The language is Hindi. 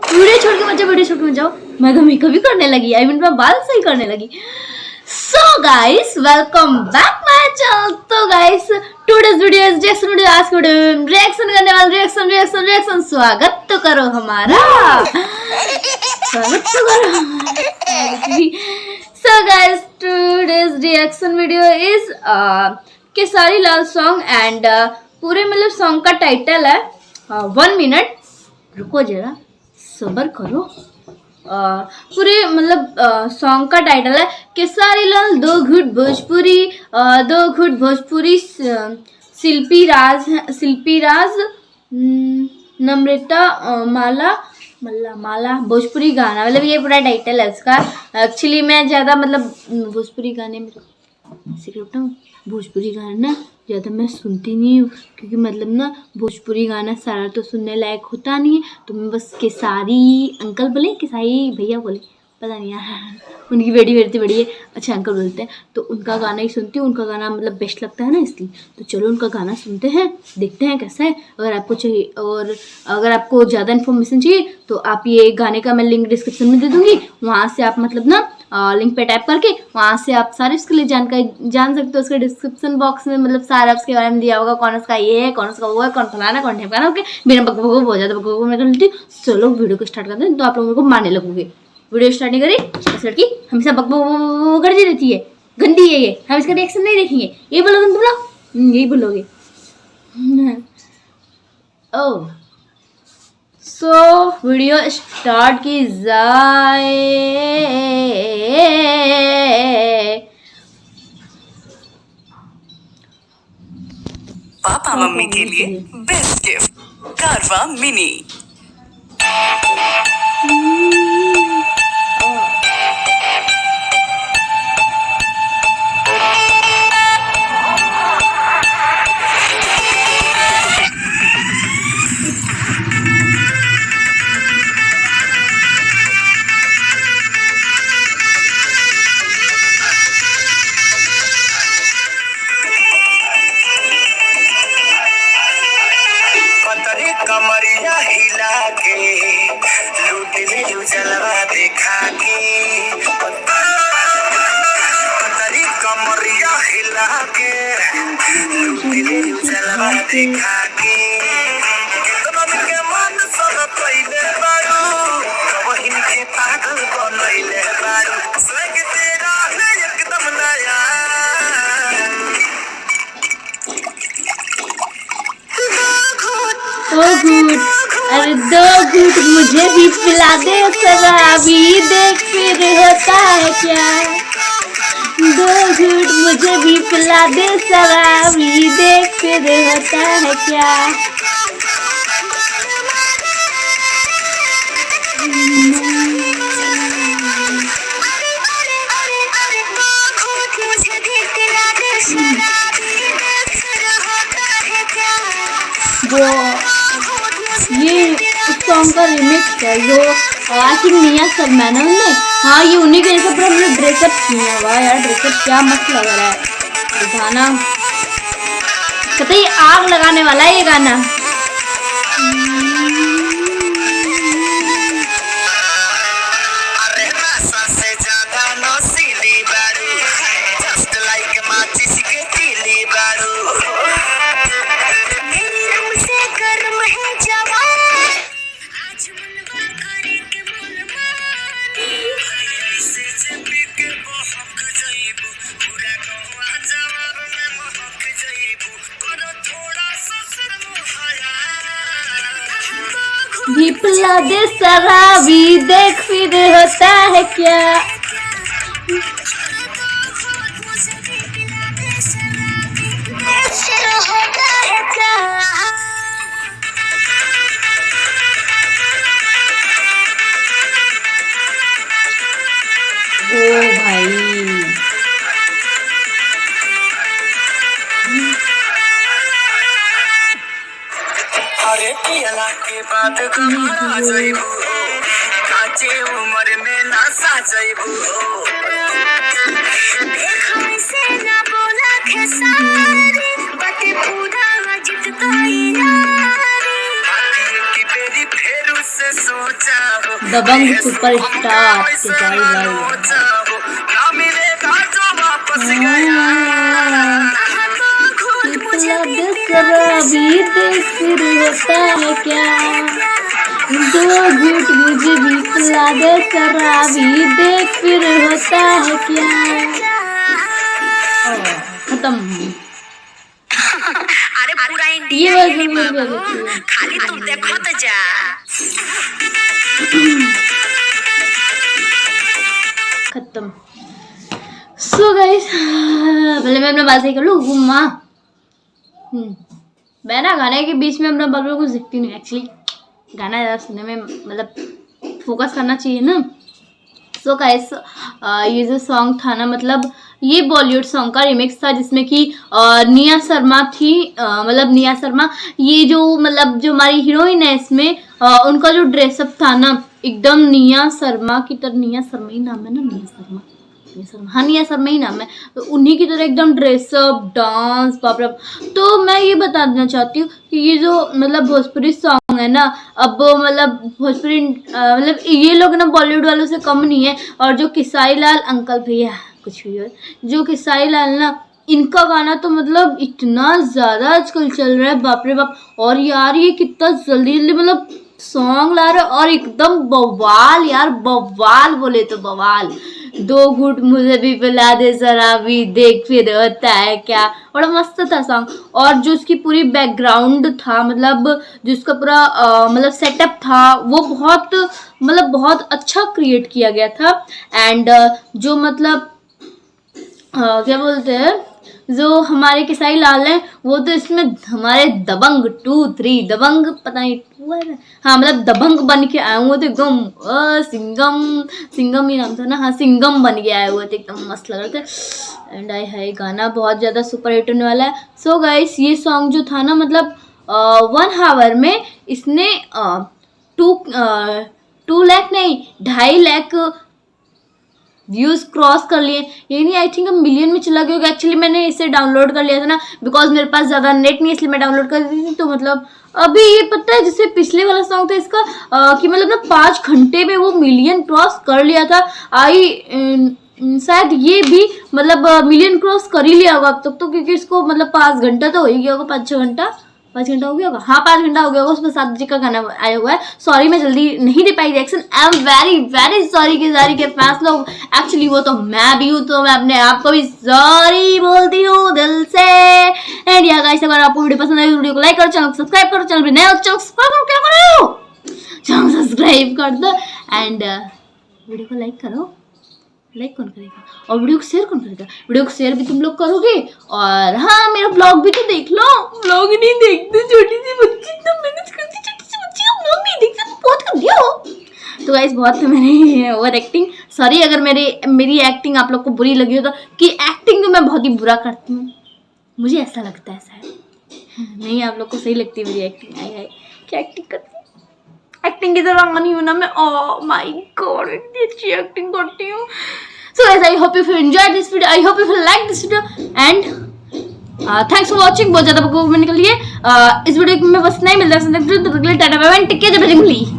वीडियो छोड़ के मत जाओ, वीडियो छोड़ के मत जाओ। मैं तो मेकअप भी करने लगी, आई मीन मैं बाल सही करने लगी। So guys welcome back my channel. तो guys today's video is reaction video. आज वीडियो में रिएक्शन करने वाले रिएक्शन स्वागत तो करो हमारा, स्वागत तो करो हमारा। So guys today's reaction video is Khesari Lal song and पूरे मतलब सॉन्ग का टाइटल है 1 मिनट। रुको जरा सब्र करो। पूरे मतलब सॉन्ग का टाइटल है केसारी लाल दो घुट भोजपुरी शिल्पी राज नम्रता माला भोजपुरी गाना, मतलब ये पूरा टाइटल है उसका। एक्चुअली मैं ज़्यादा मतलब भोजपुरी गाने में सीक्रेट हूँ, भोजपुरी गाना ज़्यादा मैं सुनती नहीं हूँ क्योंकि मतलब ना भोजपुरी गाना सारा तो सुनने लायक होता नहीं है। तो मैं बस केसारी अंकल बोले, केसारी भैया बोले, पता नहीं यार, उनकी बेटी बड़ी है, अच्छा अंकल बोलते हैं, तो उनका गाना ही सुनती हूँ। उनका गाना मतलब बेस्ट लगता है ना, इसलिए तो चलो उनका गाना सुनते हैं, देखते हैं कैसा है। अगर आपको चाहिए और अगर आपको ज़्यादा इन्फॉर्मेशन चाहिए तो आप ये गाने का मैं लिंक डिस्क्रिप्शन में दे दूँगी, वहाँ से आप मतलब ना लिंक पे टाइप करके वहाँ से आप सारे उसके लिए जानकारी जान सकते हो। उसके डिस्क्रिप्शन बॉक्स में मतलब सारा उसके बारे में दिया होगा, कौन उसका ये है, कौन उसका वो है, कौन फलाना कौन ठिकाना। ओके मेरा बकबक बहुत ज़्यादा बकबक मैं कर लेती हूँ। चलो वीडियो को स्टार्ट करते हैं, तो आप लोगों को मारने लगोगे। वीडियो स्टार्ट नहीं करी, इस लड़की हमेशा बकबक कर देती है, गंदी है ये, हम इसका रिएक्शन नहीं देखेंगे। ये बोलोगे तुम लोग, यही बोलोगे। ओह सो वीडियो स्टार्ट की जाए। पापा मम्मी के लिए बेस्ट गिफ्ट कारवा मिनी। कमरिया हिला के लूट ले जलवा देखा के, पतरी कमरिया हिला के लूट ले जलवा देखा के। के मन सब पहले बारू वही के पागल बनैले बारू, स्वर्ग तेरा है एकदम नया। अरे दो घूट मुझे भी पिला दे शराबी, देख फिर होता है क्या। दो घूट मुझे भी पिला दे शराबी, देख फिर होता है क्या। ये उस सॉन्ग का रिमिक्स है जो आशिक मियां सलमान ने, हाँ ये उन्हीं के जैसे पूरा हमने ड्रेसअप किया। वाह यार ड्रेसअप क्या मस्त लग रहा है ये गाना, पता है आग लगाने वाला है ये गाना। भी पिला दे शराबी, देख फिर होता है क्या। ओ भाई अरे पियला के बाद घबरा जाइबू, काचे उम्र में ना सा जाइबू। देखो से ना बोला खेसारी, बातें पूरा जित ताई यारी। की बेरी दबंग सुपरस्टार खेसारी लाल ना मिलेगा जो वापस गया शराबी देख फिर होता है क्या, दो घूट मुझे भी पिला दे शराबी देख फिर होता है क्या। खत्म। अरे पूरा ये वर्जन खाली तुम देखो तो जा। खत्म। सो गाइस पहले मैं अपना बात सही कर लूँ घूमा। मैं ना गाने के बीच में अपना बल्ब कुछ दिखती नहीं। एक्चुअली गाना ज़्यादा सुनने में मतलब फोकस करना चाहिए ना। सो गाइस ये जो सॉन्ग था ना मतलब ये बॉलीवुड सॉन्ग का रिमिक्स था जिसमें कि निया शर्मा थी। मतलब निया शर्मा ये जो मतलब जो हमारी हीरोइन है इसमें उनका जो ड्रेसअप था ना एकदम निया शर्मा की तरह। निया शर्मा ही नाम है ना, निया शर्मा हाँ निया शर्मा ही नाम है। तो उन्हीं की तरह एकदम ड्रेसअप डांस बाप रे। तो मैं ये बता देना चाहती हूँ कि ये जो मतलब भोजपुरी सॉन्ग है ना अब मतलब भोजपुरी मतलब ये लोग ना बॉलीवुड वालों से कम नहीं है। और जो खेसारी लाल अंकल भैया कुछ भी हो जो खेसारी लाल ना इनका गाना तो मतलब इतना ज़्यादा आजकल चल रहा है बाप रे बाप। और यार ये कितना जल्दी जल्दी मतलब सॉन्ग ला रहे और एकदम बवाल यार बवाल बोले तो बवाल। दो घूट मुझे भी पिला दे शराबी देख फिर होता है क्या, बड़ा मस्त था सॉन्ग। और जो उसकी पूरी बैकग्राउंड था मतलब जो उसका पूरा मतलब सेटअप था वो बहुत मतलब बहुत अच्छा क्रिएट किया गया था। एंड जो मतलब क्या बोलते हैं जो हमारे खेसारी लाल हैं वो तो इसमें हमारे दबंग 2 3 दबंग पता नहीं हाँ मतलब दबंग बन के आए हुए थे एकदम। सिंगम ही नाम था ना, हाँ सिंगम बन के आए हुए थे एकदम मस्त लग रहे थे। एंड आई है गाना बहुत ज़्यादा सुपर हिट होने वाला है। सो गाइस ये सॉन्ग जो था ना मतलब 1 आवर में इसने 2 लाख नहीं 2.5 लाख व्यूज़ क्रॉस कर लिए। ये नहीं आई थिंक मिलियन में चला गया होगा। एक्चुअली मैंने इसे डाउनलोड कर लिया था ना बिकॉज मेरे पास ज़्यादा नेट नहीं इसलिए मैं डाउनलोड कर दी थी। तो मतलब अभी ये पता है जैसे पिछले वाला सॉन्ग था इसका कि मतलब ना 5 घंटे में वो मिलियन क्रॉस कर लिया था। शायद ये भी मतलब मिलियन क्रॉस कर ही लिया होगा अब तक तो क्योंकि इसको मतलब 5 घंटा तो हो ही गया होगा। 5-6 घंटा 5 घंटा हो गया होगा, हाँ 5 घंटा हो गया होगा। उसमें 7 जी का गाना आया हुआ है। सॉरी मैं जल्दी नहीं दे पाई reaction. I am very very sorry कि सारी के फैंस लोग। एक्चुअली वो तो मैं भी हूँ तो मैं अपने आप को भी सॉरी बोलती हूँ दिल से। एंड या गाइस अगर आपको वीडियो पसंद आई वीडियो को लाइक करो, चैनल को सब्सक्राइब करो। चैनल पे नए हो चैनल सब्सक्राइब करो, क्या करो चैनल सब्सक्राइब कर दो। एंड वीडियो को लाइक करो। लाइक कौन करेगा और वीडियो को शेयर कौन करेगा? वीडियो को शेयर भी तुम लोग करोगे। और हाँ मेरा ब्लॉग भी तो देख लो। ब्लॉग नहीं देखते छोटी सी बच्ची तो मेहनत करती छोटी सी बच्ची का ब्लॉग नहीं देखते तो बहुत कर दियो। तो गाइस बहुत है मेरी ओवर एक्टिंग। सॉरी अगर मेरी एक्टिंग आप लोग को बुरी लगी हो तो कि एक्टिंग तो मैं बहुत ही बुरा करती हूँ मुझे ऐसा लगता है शायद। नहीं आप लोग को सही लगती है मेरी एक्टिंग। आई क्या एक्टिंग करती हूँ एक्टिंग की तरह नहीं हूँ ना मैं। ओह माय गॉड इतनी अच्छी एक्टिंग करती हूँ। So guys, I hope you enjoyed this video. I hope you liked this video and thanks for watching। बहुत ज़्यादा बकवास करने के लिए इस वीडियो में बस नहीं मिलता है। Tata bye bye take care जब